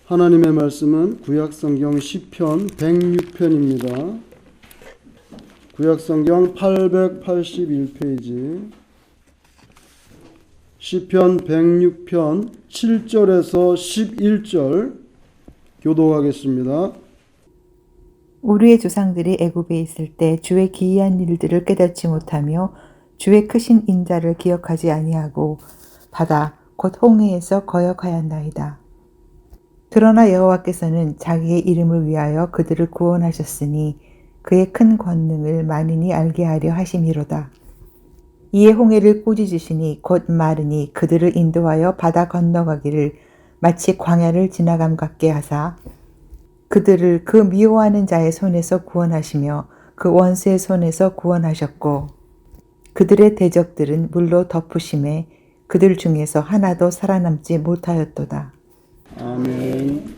하나님의 말씀은 구약성경 시편 106편입니다. 구약성경 881페이지 시편 106편 7절에서 11절 교독하겠습니다. 우리의 조상들이 애굽에 있을 때 주의 기이한 일들을 깨닫지 못하며 주의 크신 인자를 기억하지 아니하고 바다 곧 홍해에서 거역하였나이다. 그러나 여호와께서는 자기의 이름을 위하여 그들을 구원하셨으니 그의 큰 권능을 만인이 알게 하려 하심이로다. 이에 홍해를 꾸짖으시니 곧 마르니 그들을 인도하여 바다 건너가기를 마치 광야를 지나감 같게 하사 그들을 그 미워하는 자의 손에서 구원하시며 그 원수의 손에서 구원하셨고 그들의 대적들은 물로 덮으심에 그들 중에서 하나도 살아남지 못하였도다. 아멘.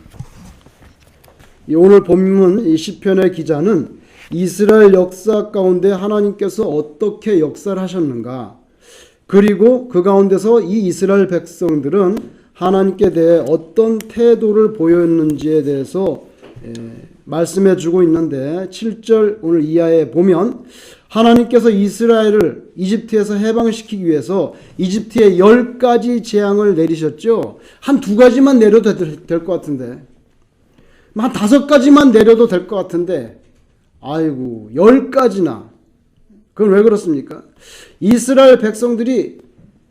오늘 본문 이 시편의 기자는 이스라엘 역사 가운데 하나님께서 어떻게 역사를 하셨는가, 그리고 그 가운데서 이 이스라엘 백성들은 하나님께 대해 어떤 태도를 보였는지에 대해서 말씀해 주고 있는데, 7절 오늘 이하에 보면 하나님께서 이스라엘을 이집트에서 해방시키기 위해서 이집트에 10가지 재앙을 내리셨죠. 한 2가지만 내려도 될 것 같은데, 한 5가지만 내려도 될 것 같은데, 아이고 10가지나. 그건 왜 그렇습니까? 이스라엘 백성들이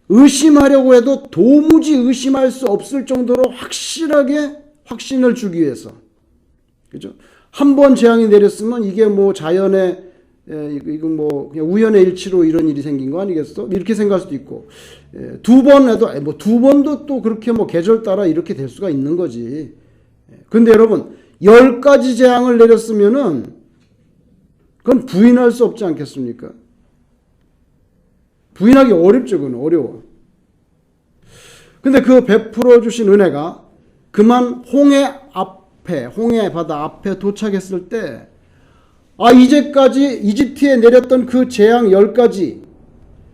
의심하려고 해도 도무지 의심할 수 없을 정도로 확실하게 확신을 주기 위해서, 그죠? 한 번 재앙이 내렸으면 이게 뭐 자연의 이건 뭐 그냥 우연의 일치로 이런 일이 생긴 거 아니겠어? 이렇게 생각할 수도 있고, 2번 해도 뭐 2번도 또 그렇게 뭐 계절 따라 이렇게 될 수가 있는 거지. 근데 여러분 10가지 재앙을 내렸으면은 그건 부인할 수 없지 않겠습니까? 부인하기 어렵죠. 그건 어려워. 근데 그 베풀어 주신 은혜가 그만 홍해 바다 앞에 도착했을 때, 이제까지 이집트에 내렸던 그 재앙 10가지,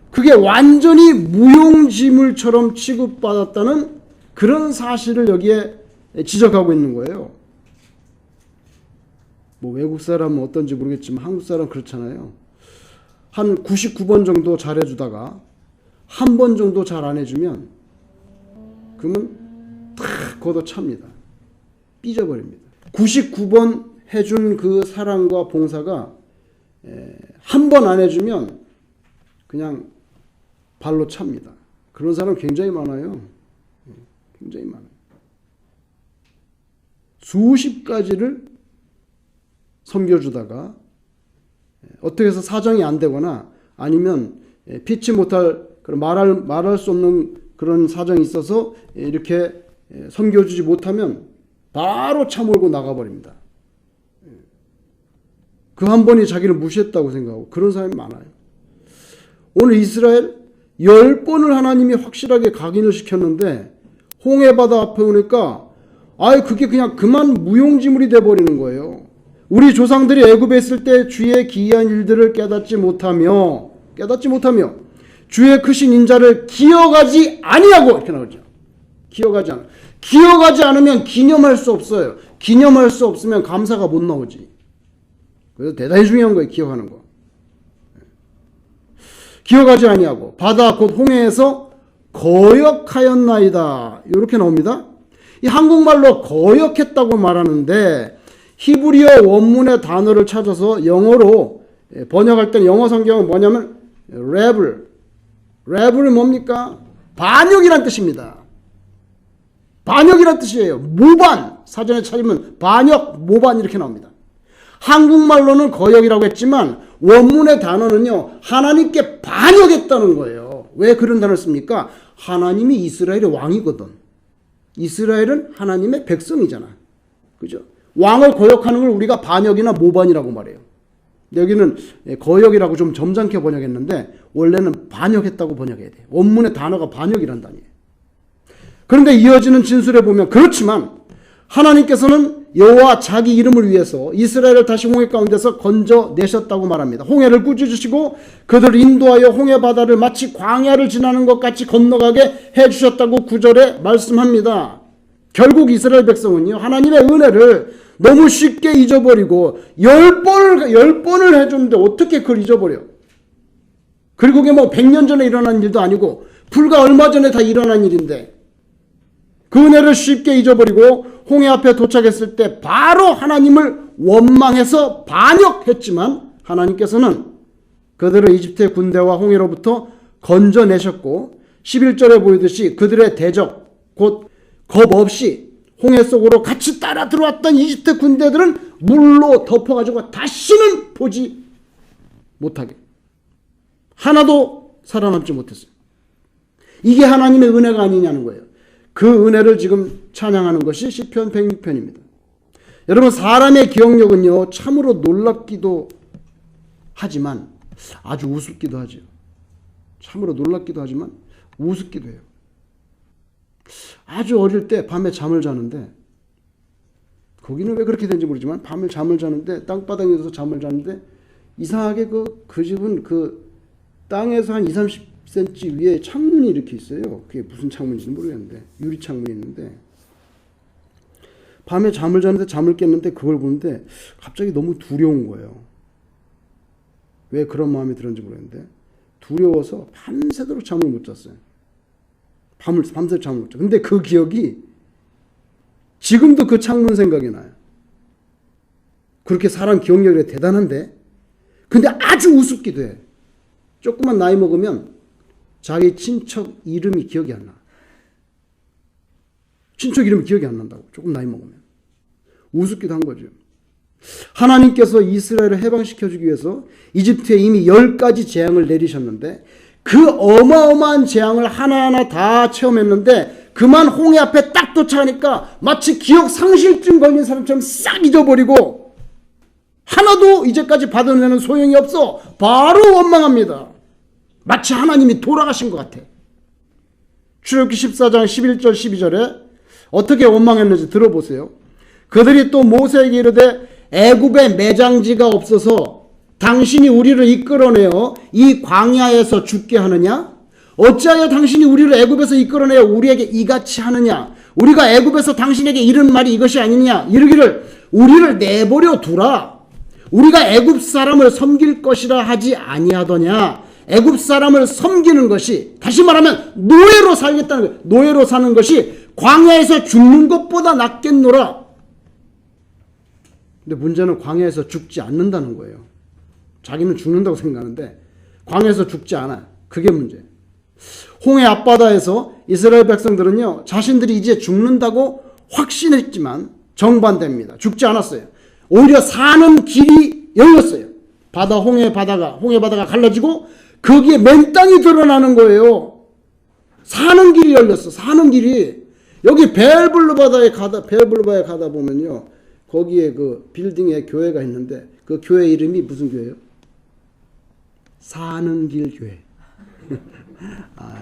그게 완전히 무용지물처럼 취급받았다는 그런 사실을 여기에 지적하고 있는 거예요. 뭐 외국 사람은 어떤지 모르겠지만 한국 사람은 그렇잖아요. 한 99번 정도 잘해주다가 한 번 정도 잘 안 해주면 그러면 탁 걷어찹니다. 삐져버립니다. 99번 해준 그 사랑과 봉사가 한 번 안 해주면 그냥 발로 찹니다. 그런 사람 굉장히 많아요. 굉장히 많아요. 수십 가지를 섬겨주다가 어떻게 해서 사정이 안 되거나 아니면 피치 못할 그런 말할 수 없는 그런 사정이 있어서 이렇게 섬겨주지 못하면 바로 차 몰고 나가버립니다. 그 한 번이 자기를 무시했다고 생각하고 그런 사람이 많아요. 오늘 이스라엘 10번을 하나님이 확실하게 각인을 시켰는데 홍해바다 앞에 오니까 그게 그냥 그만 무용지물이 돼버리는 거예요. 우리 조상들이 애굽에 있을 때 주의 기이한 일들을 깨닫지 못하며 주의 크신 인자를 기억하지 아니하고, 이렇게 나오죠. 기억하지 않으면 기념할 수 없어요. 기념할 수 없으면 감사가 못 나오지. 그래서 대단히 중요한 거예요. 기억하는 거. 기억하지 아니하고 바다 곧 홍해에서 거역하였나이다, 이렇게 나옵니다. 이 한국말로 거역했다고 말하는데 히브리어 원문의 단어를 찾아서 영어로 번역할 때 영어 성경은 뭐냐면 랩을 뭡니까? 반역이란 뜻입니다. 반역이란 뜻이에요. 모반, 사전에 찾으면 반역, 모반 이렇게 나옵니다. 한국말로는 거역이라고 했지만 원문의 단어는요, 하나님께 반역했다는 거예요. 왜 그런 단어를 씁니까? 하나님이 이스라엘의 왕이거든. 이스라엘은 하나님의 백성이잖아. 그죠? 왕을 거역하는 걸 우리가 반역이나 모반이라고 말해요. 여기는 거역이라고 좀 점잖게 번역했는데 원래는 반역했다고 번역해야 돼. 원문의 단어가 반역이란 단어예요. 그런데 이어지는 진술에 보면 그렇지만 하나님께서는 여호와 자기 이름을 위해서 이스라엘을 다시 홍해 가운데서 건져내셨다고 말합니다. 홍해를 꾸짖으시고 그들을 인도하여 홍해 바다를 마치 광야를 지나는 것 같이 건너가게 해주셨다고 9절에 말씀합니다. 결국 이스라엘 백성은요, 하나님의 은혜를 너무 쉽게 잊어버리고 10번을 해줬는데 어떻게 그걸 잊어버려? 그리고 그게 뭐 100년 전에 일어난 일도 아니고 불과 얼마 전에 다 일어난 일인데 그 은혜를 쉽게 잊어버리고 홍해 앞에 도착했을 때 바로 하나님을 원망해서 반역했지만 하나님께서는 그들을 이집트의 군대와 홍해로부터 건져내셨고 11절에 보이듯이 그들의 대적 곧 겁 없이 홍해 속으로 같이 따라 들어왔던 이집트 군대들은 물로 덮어가지고 다시는 보지 못하게 하나도 살아남지 못했어요. 이게 하나님의 은혜가 아니냐는 거예요. 그 은혜를 지금 찬양하는 것이 시편 106편입니다. 여러분, 사람의 기억력은요 참으로 놀랍기도 하지만 아주 우습기도 하죠. 참으로 놀랍기도 하지만 우습기도 해요. 아주 어릴 때 밤에 잠을 자는데, 거기는 왜 그렇게 된지 모르지만 밤에 잠을 자는데 땅바닥에서 잠을 자는데 이상하게 그 집은 그 땅에서 한 20-30cm 위에 창문이 이렇게 있어요. 그게 무슨 창문인지 모르겠는데 유리 창문이 있는데 밤에 잠을 자는데 잠을 깼는데 그걸 보는데 갑자기 너무 두려운 거예요. 왜 그런 마음이 들었는지 모르겠는데 두려워서 밤새도록 잠을 못 잤어요. 밤새 잠을 못 잤어요. 근데 그 기억이 지금도 그 창문 생각이 나요. 그렇게 사람 기억력이 대단한데 근데 아주 우습기도 해. 조금만 나이 먹으면 자기 친척 이름이 기억이 안 나. 친척 이름이 기억이 안 난다고. 조금 나이 먹으면. 우습기도 한 거죠. 하나님께서 이스라엘을 해방시켜주기 위해서 이집트에 이미 10가지 재앙을 내리셨는데 그 어마어마한 재앙을 하나하나 다 체험했는데 그만 홍해 앞에 딱 도착하니까 마치 기억 상실증 걸린 사람처럼 싹 잊어버리고 하나도 이제까지 받은 은혜는 소용이 없어. 바로 원망합니다. 마치 하나님이 돌아가신 것 같아. 출애굽기 14장 11절 12절에 어떻게 원망했는지 들어보세요. 그들이 또 모세에게 이르되 애굽에 매장지가 없어서 당신이 우리를 이끌어내어 이 광야에서 죽게 하느냐? 어찌하여 당신이 우리를 애굽에서 이끌어내어 우리에게 이같이 하느냐? 우리가 애굽에서 당신에게 이른 말이 이것이 아니냐? 이르기를 우리를 내버려 두라. 우리가 애굽 사람을 섬길 것이라 하지 아니하더냐? 애굽 사람을 섬기는 것이, 다시 말하면 노예로 살겠다는 거예요. 노예로 사는 것이 광야에서 죽는 것보다 낫겠노라. 근데 문제는 광야에서 죽지 않는다는 거예요. 자기는 죽는다고 생각하는데 광야에서 죽지 않아요. 그게 문제예요. 홍해 앞바다에서 이스라엘 백성들은요, 자신들이 이제 죽는다고 확신했지만 정반대입니다. 죽지 않았어요. 오히려 사는 길이 열렸어요. 홍해 바다가 갈라지고 거기에 맨 땅이 드러나는 거예요. 사는 길이 열렸어. 사는 길이. 여기 벨블루바에 가다 보면요, 거기에 그 빌딩에 교회가 있는데 그 교회 이름이 무슨 교회예요? 사는 길 교회.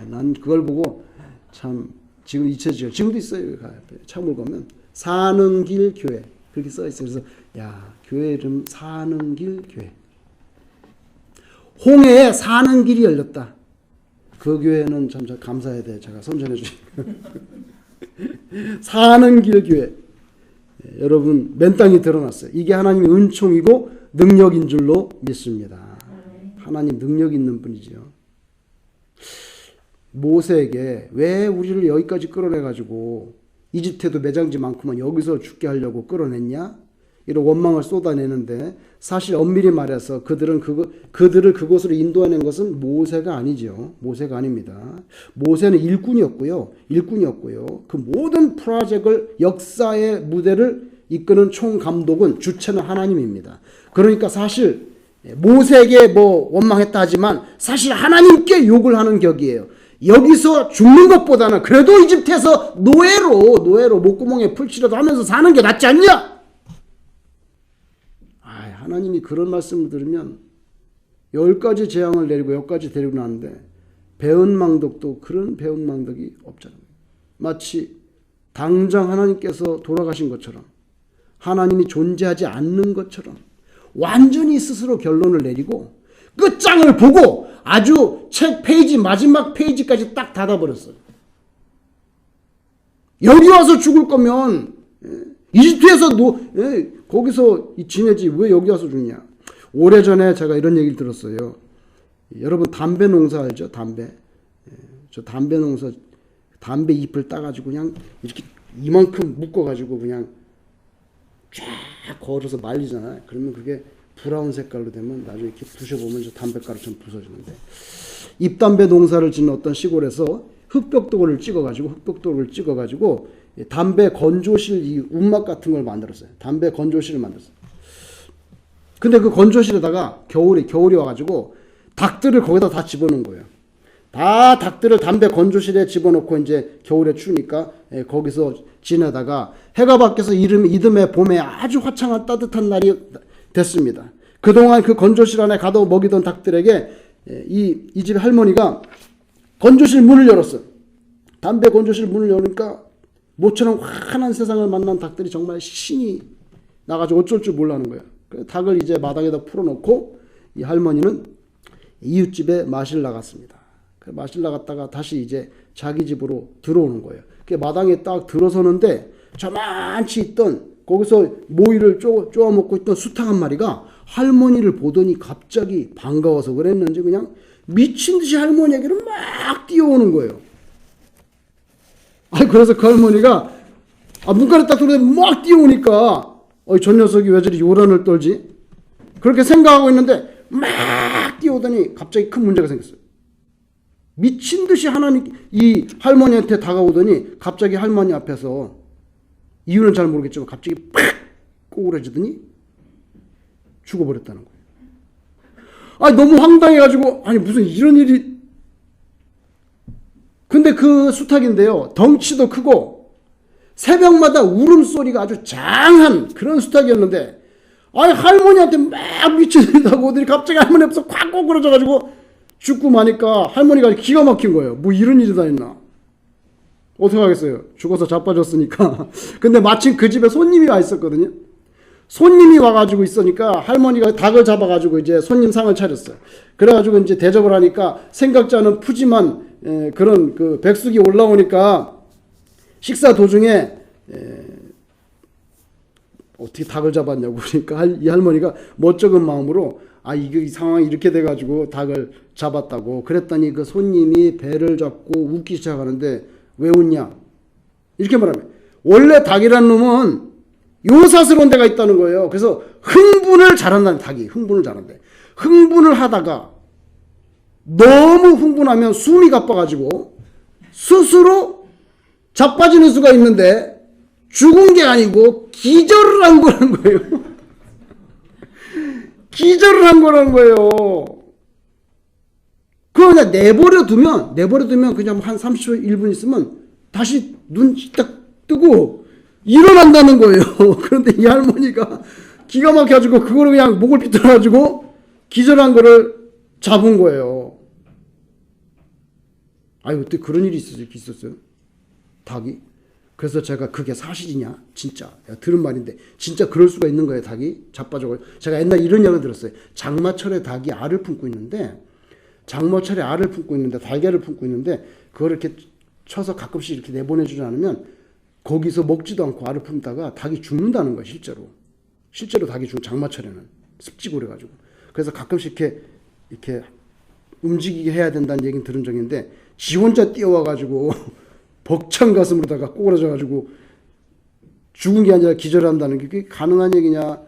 난 그걸 보고 참 지금 잊혀지죠. 지금도 있어요. 창문 보면 사는 길 교회 그렇게 써 있어요. 그래서 교회 이름 사는 길 교회. 홍해에 사는 길이 열렸다. 그 교회는 참 감사해야 돼. 제가 선전해 주신 사는 길 교회. 여러분, 맨 땅이 드러났어요. 이게 하나님의 은총이고 능력인 줄로 믿습니다. 하나님 능력 있는 분이죠. 모세에게 왜 우리를 여기까지 끌어내가지고 이집트에도 매장지 많구만 여기서 죽게 하려고 끌어냈냐? 이런 원망을 쏟아내는데 사실 엄밀히 말해서 그들을 그곳으로 인도해낸 것은 모세가 아니죠. 모세가 아닙니다. 모세는 일꾼이었고요. 그 모든 프로젝트를 역사의 무대를 이끄는 총감독은 주체는 하나님입니다. 그러니까 사실 모세에게 원망했다 하지만 사실 하나님께 욕을 하는 격이에요. 여기서 죽는 것보다는 그래도 이집트에서 노예로 목구멍에 풀칠이라도 하면서 사는 게 낫지 않냐? 하나님이 그런 말씀을 들으면 10가지 재앙을 내리고 10가지 데리고 나는데 배은망덕도 그런 배은망덕이 없잖아요. 마치 당장 하나님께서 돌아가신 것처럼 하나님이 존재하지 않는 것처럼 완전히 스스로 결론을 내리고 끝장을 보고 아주 책 페이지 마지막 페이지까지 딱 닫아버렸어요. 여기 와서 죽을 거면 이집트에서 거기서 지내지 왜 여기 와서 죽냐. 오래전에 제가 이런 얘기를 들었어요. 여러분 담배 농사 알죠? 담배. 저 담배 농사 담배 잎을 따가지고 그냥 이렇게 이만큼 묶어가지고 그냥 쫙 걸어서 말리잖아요. 그러면 그게 브라운 색깔로 되면 나중에 이렇게 부셔보면 저 담배가루처럼 부서지는데, 잎담배 농사를 짓는 어떤 시골에서 흑벽돌을 찍어가지고 담배 건조실 이 움막 같은 걸 만들었어요. 담배 건조실을 만들었어요. 근데 그 건조실에다가 겨울이 와가지고 닭들을 거기다 다 집어넣은 거예요. 다 닭들을 담배 건조실에 집어넣고 이제 겨울에 추우니까 거기서 지내다가 해가 밖에서 이듬해 봄에 아주 화창한 따뜻한 날이 됐습니다. 그동안 그 건조실 안에 가둬 먹이던 닭들에게 이 집 할머니가 건조실 문을 열었어요. 담배 건조실 문을 여니까 모처럼 환한 세상을 만난 닭들이 정말 신이 나가지고 어쩔 줄 몰라는 거예요. 닭을 이제 마당에다 풀어놓고 이 할머니는 이웃집에 마실 나갔습니다. 마실 나갔다가 다시 이제 자기 집으로 들어오는 거예요. 마당에 딱 들어서는데 저만치 있던 거기서 모이를 쪼아 먹고 있던 수탉 한 마리가 할머니를 보더니 갑자기 반가워서 그랬는지 그냥 미친 듯이 할머니에게로 막 뛰어오는 거예요. 그래서 그 할머니가 문간에 딱 들어오는데 막 뛰어오니까 저 녀석이 왜 저리 요란을 떨지? 그렇게 생각하고 있는데 막 뛰어오더니 갑자기 큰 문제가 생겼어요. 미친 듯이 이 할머니한테 다가오더니 갑자기 할머니 앞에서 이유는 잘 모르겠지만 갑자기 팍 꼬꾸라지더니 죽어버렸다는 거예요. 너무 황당해가지고 무슨 이런 일이. 근데 그 수탉인데요, 덩치도 크고 새벽마다 울음소리가 아주 장한 그런 수탉이었는데 할머니한테 막 미친 듯이 다가오더니 갑자기 할머니 앞에서 콱 꼬꾸라져가지고 죽고 마니까 할머니가 기가 막힌 거예요. 뭐 이런 일이 다 있나. 어떻게 하겠어요. 죽어서 자빠졌으니까. 근데 마침 그 집에 손님이 와 있었거든요. 손님이 와가지고 있으니까 할머니가 닭을 잡아가지고 이제 손님 상을 차렸어요. 그래가지고 이제 대접을 하니까 생각지 않은 푸짐한 그런 그 백숙이 올라오니까 식사 도중에 어떻게 닭을 잡았냐고 그러니까 이 할머니가 멋쩍은 마음으로 이 상황이 이렇게 돼가지고 닭을 잡았다고. 그랬더니 그 손님이 배를 잡고 웃기 시작하는데 왜 웃냐? 이렇게 말하면 원래 닭이라는 놈은 요사스러운 데가 있다는 거예요. 그래서 흥분을 잘한다는, 닭이 흥분을 잘한대. 흥분을 하다가 너무 흥분하면 숨이 가빠가지고 스스로 자빠지는 수가 있는데 죽은 게 아니고 기절을 한 거라는 거예요. 기절을 한 거라는 거예요. 그냥 내버려 두면 그냥 한 30초 1분 있으면 다시 눈 딱 뜨고 일어난다는 거예요. 그런데 이 할머니가 기가 막혀가지고 그거를 그냥 목을 비틀어가지고 기절한 거를 잡은 거예요. 어때 그런 일이 있었어요? 닭이? 그래서 제가 그게 사실이냐? 진짜 들은 말인데 진짜 그럴 수가 있는 거예요. 닭이 자빠져가지고. 제가 옛날에 이런 이야기 들었어요. 장마철에 닭이 알을 품고 있는데 달걀을 품고 있는데 그걸 이렇게 쳐서 가끔씩 이렇게 내보내주지 않으면 거기서 먹지도 않고 알을 품다가 닭이 죽는다는 거예요. 실제로 닭이 장마철에는 습지고 그래가지고. 그래서 가끔씩 이렇게 움직이게 해야 된다는 얘기는 들은 적이 있는데 지 혼자 뛰어와가지고 벅찬 가슴으로다가 꼬꾸라져가지고 죽은 게 아니라 기절한다는 게 그게 가능한 얘기냐.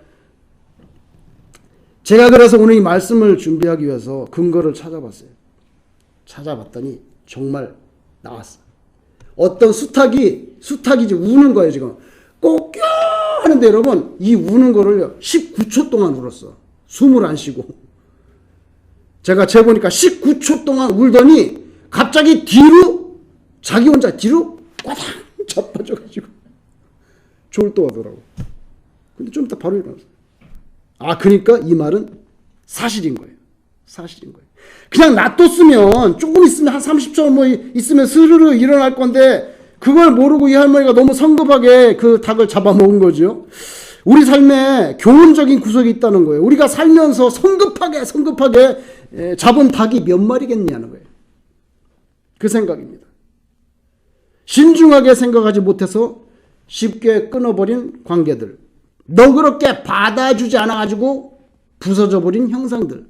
제가 그래서 오늘 이 말씀을 준비하기 위해서 근거를 찾아봤어요. 찾아봤더니 정말 나왔어. 어떤 수탉이 이제 우는 거예요. 지금 꼬껴 하는데 여러분 이 우는 거를 19초 동안 울었어. 숨을 안 쉬고. 제가 재보니까 19초 동안 울더니 갑자기 자기 혼자 뒤로 꽈당 자빠져가지고 졸도하더라고. 근데 좀 이따 바로 일어났어. 그러니까 이 말은 사실인 거예요. 그냥 놔뒀으면 조금 있으면 한 30초 있으면 스르르 일어날 건데 그걸 모르고 이 할머니가 너무 성급하게 그 닭을 잡아먹은 거죠. 우리 삶에 교훈적인 구석이 있다는 거예요. 우리가 살면서 성급하게 잡은 닭이 몇 마리겠냐는 거예요. 그 생각입니다. 신중하게 생각하지 못해서 쉽게 끊어버린 관계들, 너그럽게 받아주지 않아가지고 부서져 버린 형상들,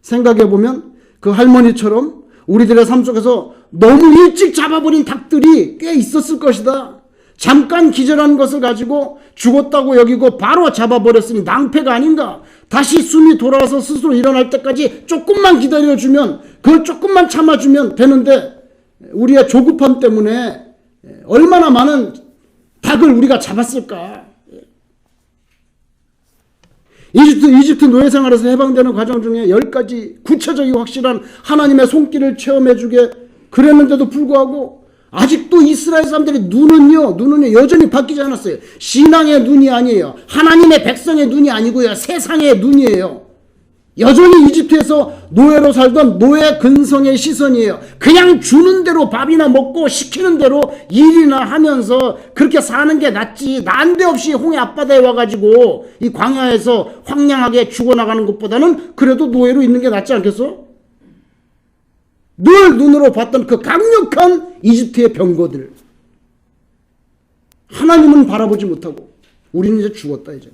생각해보면 그 할머니처럼 우리들의 삶 속에서 너무 일찍 잡아버린 닭들이 꽤 있었을 것이다. 잠깐 기절한 것을 가지고 죽었다고 여기고 바로 잡아버렸으니 낭패가 아닌가. 다시 숨이 돌아와서 스스로 일어날 때까지 조금만 기다려주면, 그걸 조금만 참아주면 되는데, 우리의 조급함 때문에 얼마나 많은 닭을 우리가 잡았을까. 이집트 노예 생활에서 해방되는 과정 중에 10가지 구체적이고 확실한 하나님의 손길을 체험해주게 그랬는데도 불구하고 아직도 이스라엘 사람들의 눈은요 여전히 바뀌지 않았어요. 신앙의 눈이 아니에요. 하나님의 백성의 눈이 아니고요, 세상의 눈이에요. 여전히 이집트에서 노예로 살던 노예 근성의 시선이에요. 그냥 주는 대로 밥이나 먹고 시키는 대로 일이나 하면서 그렇게 사는 게 낫지, 난데없이 홍해 앞바다에 와가지고 이 광야에서 황량하게 죽어나가는 것보다는 그래도 노예로 있는 게 낫지 않겠어? 늘 눈으로 봤던 그 강력한 이집트의 병거들, 하나님은 바라보지 못하고 우리는 이제 죽었다 이제.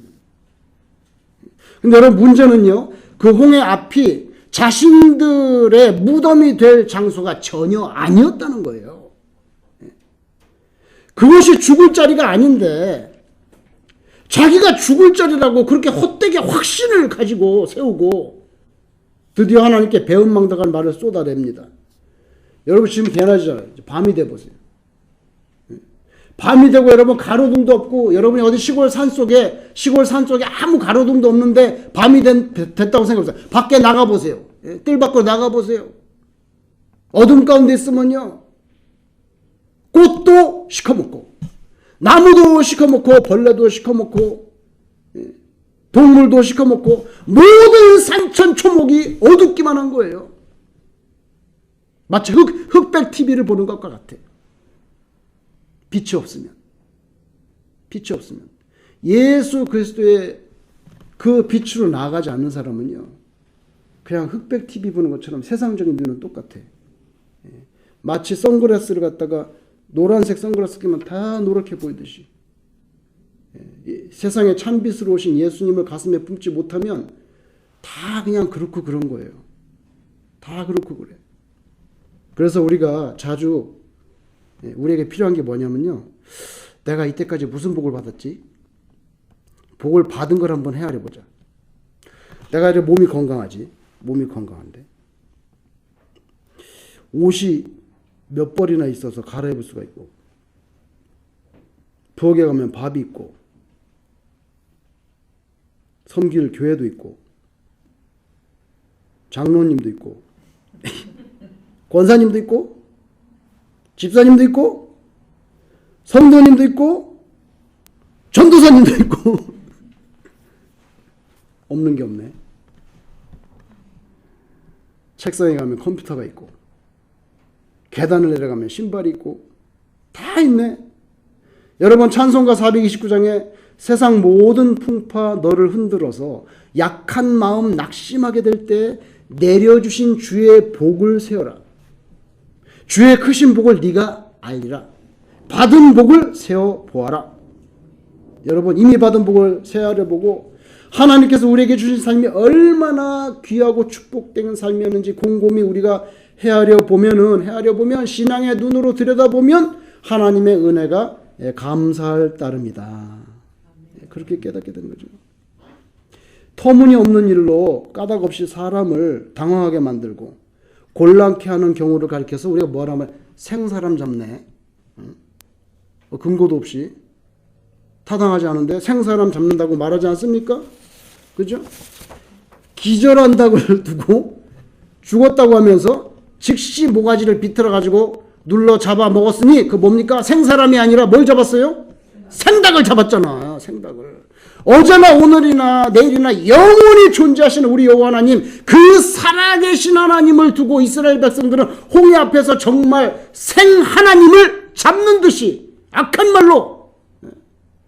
근데 여러분, 문제는요, 그 홍해 앞이 자신들의 무덤이 될 장소가 전혀 아니었다는 거예요. 그것이 죽을 자리가 아닌데 자기가 죽을 자리라고 그렇게 헛되게 확신을 가지고 세우고 드디어 하나님께 배은망덕한 말을 쏟아냅니다. 여러분, 지금 개나지잖아요. 밤이 돼보세요. 밤이 되고 여러분 가로등도 없고, 여러분이 어디 시골 산 쪽에 아무 가로등도 없는데 밤이 됐다고 생각해보세요. 밖에 나가보세요. 뜰 밖으로 나가보세요. 어둠 가운데 있으면요, 꽃도 시커멓고 나무도 시커멓고 벌레도 시커멓고 동물도 시커멓고 모든 산천 초목이 어둡기만 한 거예요. 마치 흑백 TV를 보는 것과 같아요. 빛이 없으면 예수 그리스도의 그 빛으로 나아가지 않는 사람은요, 그냥 흑백 TV 보는 것처럼 세상적인 눈은 똑같아. 마치 선글라스를 갖다가 노란색 선글라스 끼면 다 노랗게 보이듯이, 세상에 찬빛으로 오신 예수님을 가슴에 품지 못하면 다 그냥 그렇고 그런 거예요. 다 그렇고 그래. 그래서 우리가 자주 우리에게 필요한 게 뭐냐면요, 내가 이때까지 무슨 복을 받았지? 복을 받은 걸 한번 헤아려 보자. 내가 이제 몸이 건강한데 옷이 몇 벌이나 있어서 갈아입을 수가 있고, 부엌에 가면 밥이 있고, 섬길 교회도 있고, 장로님도 있고 권사님도 있고, 집사님도 있고, 성도님도 있고, 전도사님도 있고 없는 게 없네. 책상에 가면 컴퓨터가 있고, 계단을 내려가면 신발이 있고, 다 있네. 여러분, 찬송가 429장에 세상 모든 풍파 너를 흔들어서 약한 마음 낙심하게 될 때 내려주신 주의 복을 세어라. 주의 크신 복을 네가 알리라. 받은 복을 세어 보아라. 여러분, 이미 받은 복을 세하려 보고 하나님께서 우리에게 주신 삶이 얼마나 귀하고 축복된 삶이었는지 곰곰이 우리가 헤아려 보면 신앙의 눈으로 들여다보면 하나님의 은혜가 감사할 따름이다. 그렇게 깨닫게 되는 거죠. 터무니없는 일로 까닭없이 사람을 당황하게 만들고 곤란케 하는 경우를 가리켜서 우리가 뭐라 하면 생사람 잡네. 근거도 없이 타당하지 않은데 생사람 잡는다고 말하지 않습니까? 그죠? 기절한 닭을 두고 죽었다고 하면서 즉시 모가지를 비틀어 가지고 눌러 잡아 먹었으니 그 뭡니까? 생사람이 아니라 뭘 잡았어요? 생닭을 잡았잖아. 생닭을. 어제나 오늘이나 내일이나 영원히 존재하시는 우리 여호와 하나님, 그 살아계신 하나님을 두고 이스라엘 백성들은 홍해 앞에서 정말 생 하나님을 잡는 듯이 악한 말로,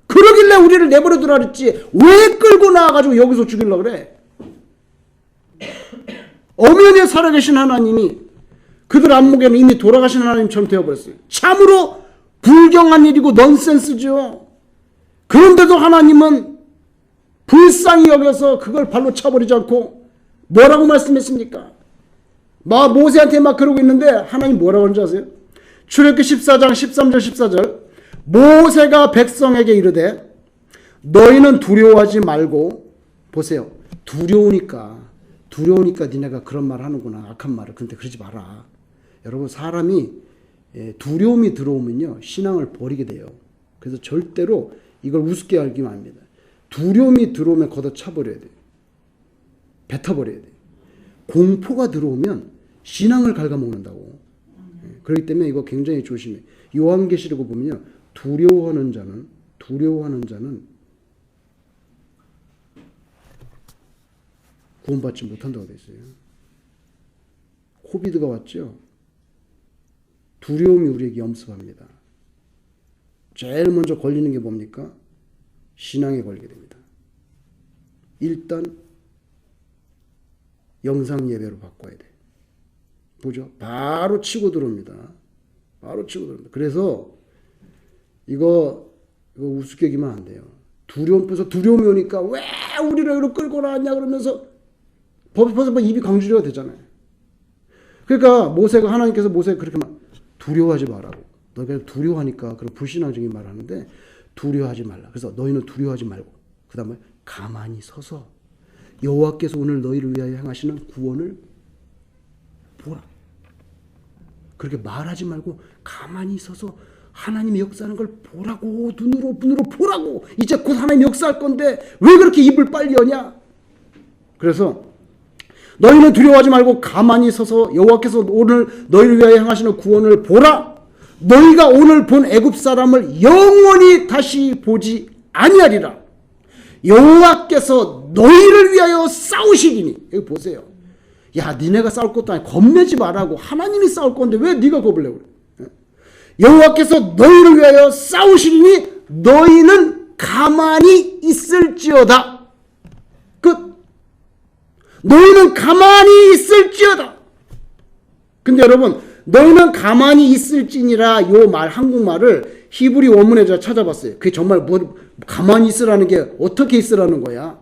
그러길래 우리를 내버려 두라 그랬지 왜 끌고 나와가지고 여기서 죽이려고 그래? 엄연히 살아계신 하나님이 그들 안목에는 이미 돌아가신 하나님처럼 되어버렸어요. 참으로 불경한 일이고 넌센스죠. 그런데도 하나님은 불쌍히 여겨서 그걸 발로 차버리지 않고 뭐라고 말씀했습니까? 모세한테 막 그러고 있는데 하나님 뭐라고 하는지 아세요? 출애굽기 14장 13절 14절 모세가 백성에게 이르되 너희는 두려워하지 말고 보세요. 두려우니까 니네가 그런 말 하는구나. 악한 말을. 근데 그러지 마라. 여러분 사람이 두려움이 들어오면요 신앙을 버리게 돼요. 그래서 절대로 이걸 우습게 알기만 합니다. 두려움이 들어오면 걷어차버려야 돼요. 뱉어버려야 돼요. 공포가 들어오면 신앙을 갉아먹는다고. 그렇기 때문에 이거 굉장히 조심해. 요한계시록 보면요 두려워하는 자는 구원받지 못한다고 되어 있어요. 코비드가 왔죠. 두려움이 우리에게 염습합니다. 제일 먼저 걸리는 게 뭡니까? 신앙에 걸리게 됩니다. 일단 영상 예배로 바꿔야 돼. 보죠? 바로 치고 들어옵니다. 그래서 이거 우습게 여기면 안 돼요. 두려움이 오니까 왜 우리를 여기로 끌고 나왔냐 그러면서 벌써 입이 광주리가 되잖아요. 그러니까 하나님께서 모세가 그렇게 두려워하지 말라고. 너희가 두려워하니까 그런 불신앙적인 말을 하는데 두려워하지 말라. 그래서 너희는 두려워하지 말고 그 다음에 가만히 서서 여호와께서 오늘 너희를 위하여 행하시는 구원을 보라. 그렇게 말하지 말고 가만히 서서 하나님이 역사하는 걸 보라고. 눈으로 보라고. 이제 곧 하나님이 역사할 건데 왜 그렇게 입을 빨리 여냐. 그래서 너희는 두려워하지 말고 가만히 서서 여호와께서 오늘 너희를 위하여 행하시는 구원을 보라. 너희가 오늘 본 애굽 사람을 영원히 다시 보지 아니하리라. 여호와께서 너희를 위하여 싸우시리니. 여기 보세요. 야 니네가 싸울 것도 아니고 겁내지 말라고. 하나님이 싸울 건데 왜 네가 겁을 내고 그래. 여호와께서 너희를 위하여 싸우시리니 너희는 가만히 있을지어다. 끝. 너희는 가만히 있을지어다. 근데 여러분 너희는 가만히 있을지니라 요 말 한국말을 히브리 원문에 제가 찾아봤어요. 그게 정말 가만히 있으라는 게 어떻게 있으라는 거야.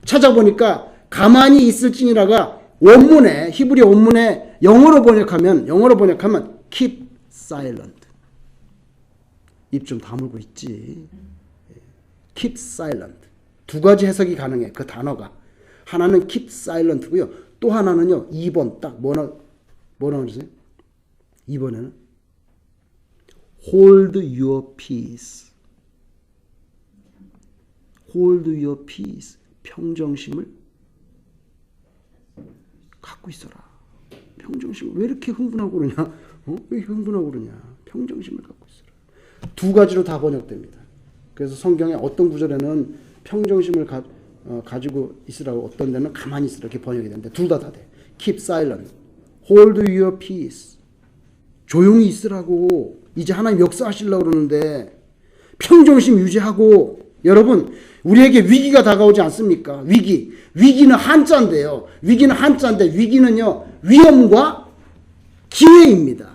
찾아보니까 가만히 있을지니라가 원문에 히브리 원문에 영어로 번역하면 keep silent. 입 좀 다물고 있지. keep silent. 두 가지 해석이 가능해. 그 단어가. 하나는 keep silent고요. 또 하나는요. 2번 딱 뭐라고 그러세요? 2번에는 hold your peace. hold your peace. 평정심을 갖고 있어라. 평정심을 왜 이렇게 흥분하고 그러냐? 왜 이렇게 흥분하고 그러냐? 평정심을 갖고 있어라. 두 가지로 다 번역됩니다. 그래서 성경에 어떤 구절에는 평정심을 가지고 있으라고 어떤 데는 가만히 있으라 이렇게 번역이 되는데 둘 다 돼. Keep silent. Hold your peace. 조용히 있으라고. 이제 하나님 역사하시려고 그러는데 평정심 유지하고. 여러분 우리에게 위기가 다가오지 않습니까? 위기는 한자인데요. 위기는요 위험과 기회입니다.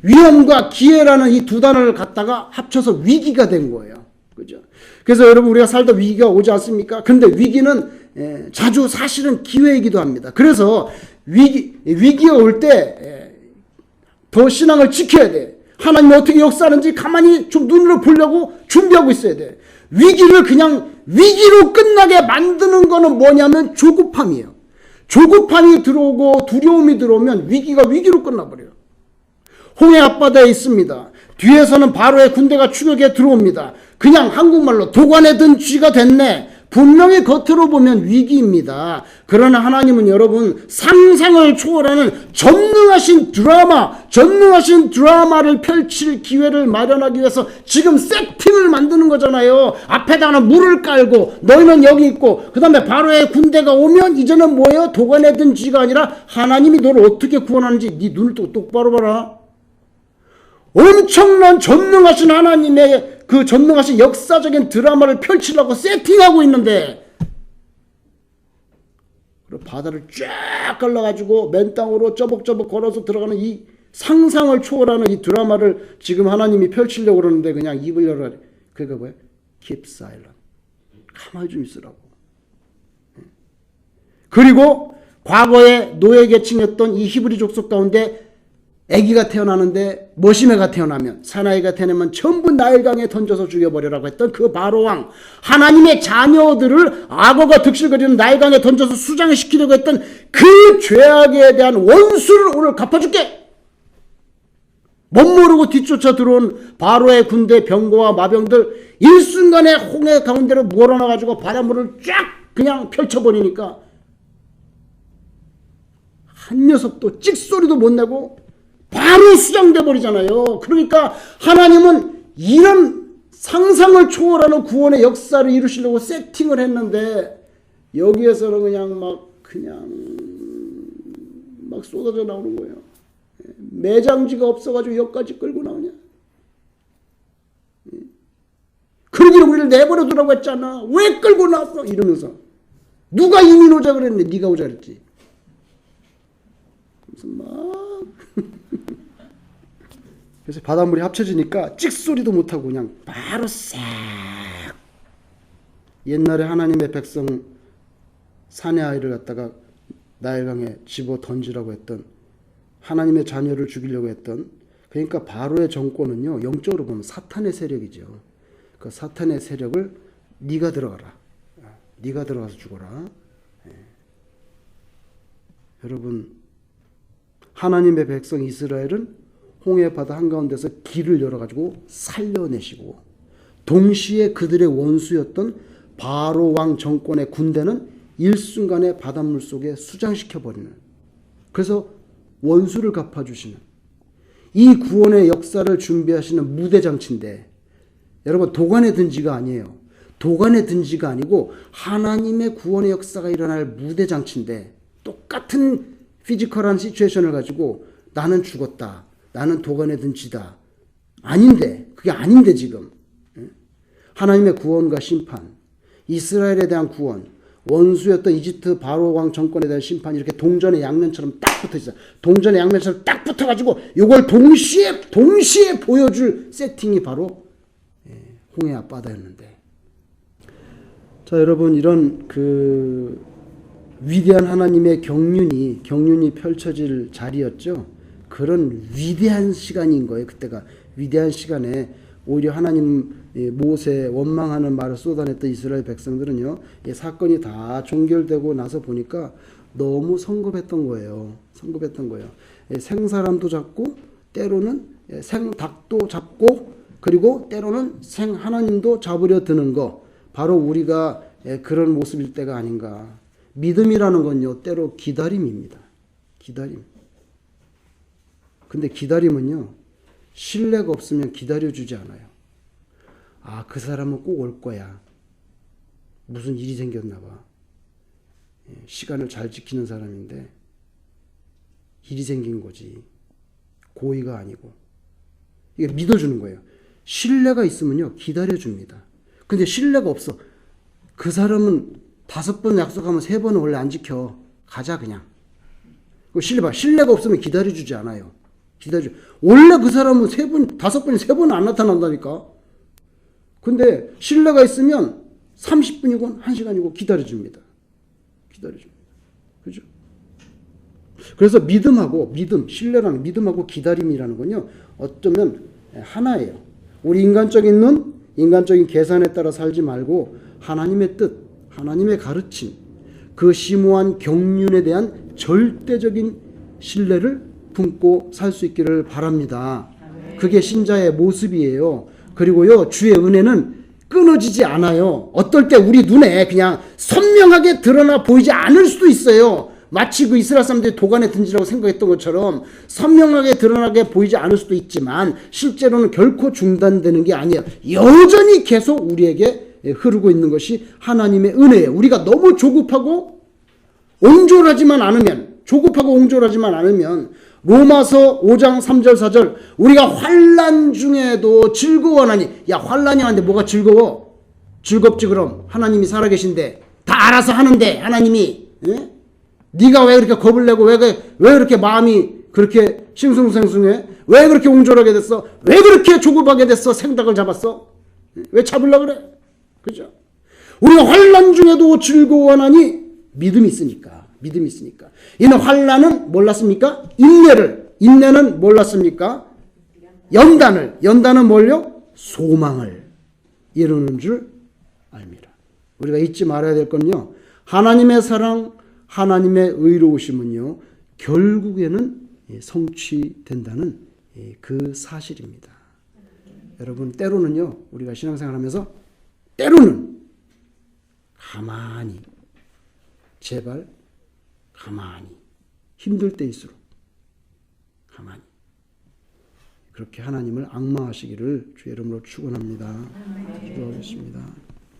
위험과 기회라는 이 두 단어를 갖다가 합쳐서 위기가 된 거예요. 그죠? 그래서 여러분 우리가 살다 위기가 오지 않습니까? 근데 위기는 자주 사실은 기회이기도 합니다. 그래서 위기가 올 때 더 신앙을 지켜야 돼. 하나님이 어떻게 역사하는지 가만히 좀 눈으로 보려고 준비하고 있어야 돼. 위기를 그냥 위기로 끝나게 만드는 거는 뭐냐면 조급함이에요. 조급함이 들어오고 두려움이 들어오면 위기가 위기로 끝나버려요. 홍해 앞바다에 있습니다. 뒤에서는 바로의 군대가 추격에 들어옵니다. 그냥 한국말로 도관에 든 쥐가 됐네. 분명히 겉으로 보면 위기입니다. 그러나 하나님은 여러분 상상을 초월하는 전능하신 드라마를 펼칠 기회를 마련하기 위해서 지금 세팅을 만드는 거잖아요. 앞에다가 물을 깔고 너희는 여기 있고 그 다음에 바로의 군대가 오면 이제는 뭐예요? 도관에 든 쥐가 아니라 하나님이 너를 어떻게 구원하는지 네 눈을 똑바로 봐라. 엄청난 전능하신 하나님의 그 전능하신 역사적인 드라마를 펼치려고 세팅하고 있는데 바다를 쫙 갈라가지고 맨 땅으로 쩌벅쩌벅 걸어서 들어가는 이 상상을 초월하는 이 드라마를 지금 하나님이 펼치려고 그러는데 그냥 입을 열어라. 그게 뭐야? Keep silent. 가만히 좀 있으라고. 그리고 과거에 노예 계층이었던 이 히브리 족속 가운데 아기가 태어나는데 머시매가 태어나면 사나이가 태어나면 전부 나일강에 던져서 죽여버리라고 했던 그 바로왕, 하나님의 자녀들을 악어가 득실거리는 나일강에 던져서 수장시키려고 했던 그 죄악에 대한 원수를 오늘 갚아줄게. 멋모르고 뒤쫓아 들어온 바로의 군대 병거와 마병들 일순간에 홍해 가운데로 몰아나가지고 바닷물을 쫙 그냥 펼쳐버리니까 한 녀석도 찍소리도 못 내고 바로 수장돼 버리잖아요. 그러니까 하나님은 이런 상상을 초월하는 구원의 역사를 이루시려고 세팅을 했는데 여기에서는 그냥 막 쏟아져 나오는 거예요. 매장지가 없어가지고 여기까지 끌고 나오냐. 그러기를 우리를 내버려 두라고 했잖아. 왜 끌고 나왔어? 이러면서 누가 이민 오자 그랬는데 네가 오자 그랬지. 그래서 바닷물이 합쳐지니까 찍소리도 못하고 그냥 바로 싹. 옛날에 하나님의 백성 사내 아이를 갖다가 나일강에 집어 던지라고 했던, 하나님의 자녀를 죽이려고 했던, 그러니까 바로의 정권은요, 영적으로 보면 사탄의 세력이죠. 그 사탄의 세력을 네가 들어가라. 네가 들어가서 죽어라. 여러분, 하나님의 백성 이스라엘은 홍해 바다 한가운데서 길을 열어가지고 살려내시고, 동시에 그들의 원수였던 바로 왕 정권의 군대는 일순간에 바닷물 속에 수장시켜버리는, 그래서 원수를 갚아주시는 이 구원의 역사를 준비하시는 무대장치인데, 여러분 도간에 든지가 아니에요. 도간에 든지가 아니고 하나님의 구원의 역사가 일어날 무대장치인데, 똑같은 피지컬한 시츄에이션을 가지고 나는 죽었다, 나는 도간에 든 쥐다, 아닌데, 그게 아닌데 지금 하나님의 구원과 심판, 이스라엘에 대한 구원, 원수였던 이집트 바로 왕 정권에 대한 심판이 이렇게 동전의 양면처럼 딱 붙어 있어요. 동전의 양면처럼 딱 붙어가지고 이걸 동시에 보여줄 세팅이 바로 홍해 앞바다였는데, 자 여러분, 이런 그 위대한 하나님의 경륜이 펼쳐질 자리였죠. 그런 위대한 시간인 거예요. 그때가 위대한 시간에 오히려 하나님 모세 원망하는 말을 쏟아냈던 이스라엘 백성들은요, 이 사건이 다 종결되고 나서 보니까 너무 성급했던 거예요. 생사람도 잡고, 때로는 생닭도 잡고, 그리고 때로는 생하나님도 잡으려 드는 거, 바로 우리가 그런 모습일 때가 아닌가. 믿음이라는 건요, 때로 기다림입니다. 기다림. 근데 기다림은요, 신뢰가 없으면 기다려주지 않아요. 아, 그 사람은 꼭 올 거야. 무슨 일이 생겼나 봐. 시간을 잘 지키는 사람인데 일이 생긴 거지. 고의가 아니고. 이게 믿어주는 거예요. 신뢰가 있으면요, 기다려줍니다. 근데 신뢰가 없어. 그 사람은 5번 약속하면 3번은 원래 안 지켜. 가자 그냥. 신뢰가 없으면 기다려주지 않아요. 원래 그 사람은 3번, 5번이 3번은 안 나타난다니까. 근데 신뢰가 있으면 30분이건 1시간이고 기다려줍니다. 그죠? 그래서 신뢰라는 믿음하고 기다림이라는 건요, 어쩌면 하나예요. 우리 인간적인 눈, 인간적인 계산에 따라 살지 말고 하나님의 뜻, 하나님의 가르침, 그 심오한 경륜에 대한 절대적인 신뢰를 품고 살 수 있기를 바랍니다. 그게 신자의 모습이에요. 그리고요, 주의 은혜는 끊어지지 않아요. 어떨 때 우리 눈에 그냥 선명하게 드러나 보이지 않을 수도 있어요. 마치 그 이스라엘 사람들이 도간에 든지라고 생각했던 것처럼 선명하게 드러나게 보이지 않을 수도 있지만, 실제로는 결코 중단되는 게 아니에요. 여전히 계속 우리에게 흐르고 있는 것이 하나님의 은혜예요. 우리가 너무 조급하고 옹졸하지만 않으면 로마서 5장 3절 4절, 우리가 환난 중에도 즐거워하나니. 야, 환난이 왔는데 뭐가 즐거워? 즐겁지. 그럼 하나님이 살아계신데 다 알아서 하는데 하나님이, 네가 왜 그렇게 겁을 내고 왜 그렇게 마음이 그렇게 싱숭생숭해? 왜 그렇게 옹졸하게 됐어? 왜 그렇게 조급하게 됐어? 생닭을 잡았어? 왜 잡으려고 그래? 그죠? 우리가 환난 중에도 즐거워하나니 믿음이 있으니까. 믿음이 있으니까. 이는 환난은 몰랐습니까? 인내는 몰랐습니까? 연단은 뭘요? 소망을 이루는 줄 압니다. 우리가 잊지 말아야 될 건요. 하나님의 사랑, 하나님의 의로우심은요. 결국에는 성취된다는 그 사실입니다. 여러분 때로는요. 우리가 신앙생활하면서 때로는 가만히 제발 가만히 힘들 때일수록 가만히 그렇게 하나님을 앙망하시기를 주의 이름으로 축원합니다. 기도하겠습니다.